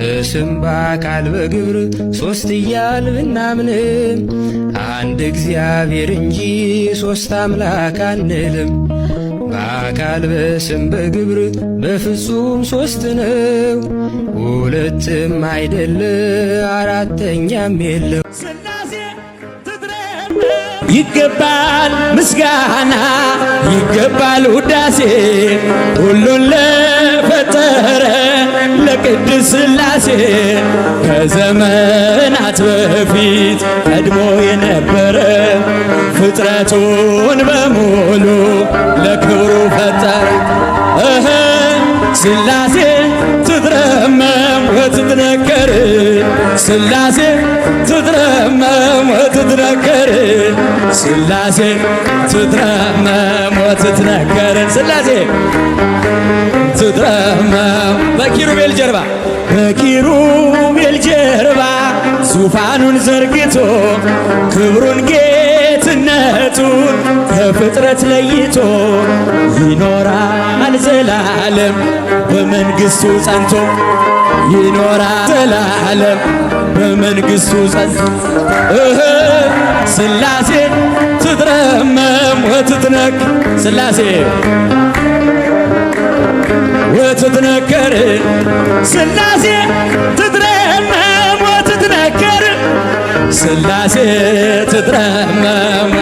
በስም በአካል በግብር ሶስት እያል ብናምንም አንድ እግዚአብሔር እንጂ ሶስት አምላክ አንልም። በአካል በስም በግብር በፍጹም ሶስት ነው። ሁለትም አይደለ አራተኛም የለው። ይገባል ምስጋና ይገባል ውዳሴ ሁሉን ለፈጠረ ለቅድስ ሥላሴ ከዘመናት በፊት ቀድሞ የነበረ ፍጥረቱን በሙሉ ለክብሩ ፈጠረ። ሥላሴ ትትረመም ወትትነከር ሥላሴ ትትረመም ወትትነከር ሥላሴ ትትረመም ወትትነከር ሥላሴ ትትረመም በኪሩቤል ጀርባ ዙፋኑን ዘርግቶ ክብሩን ጌትነቱን ከፍጥረት ለይቶ ይኖራል ዘላለም በመንግሥቱ ጸንቶ ይኖራል ዘላለም በመንግሥቱ ጸንቶ ሥላሴ ትትረመም ወትትነከር ሥላሴ ወትትነከር ሥላሴ ትትረመም ወትትነከር ሥላሴ ትትረመም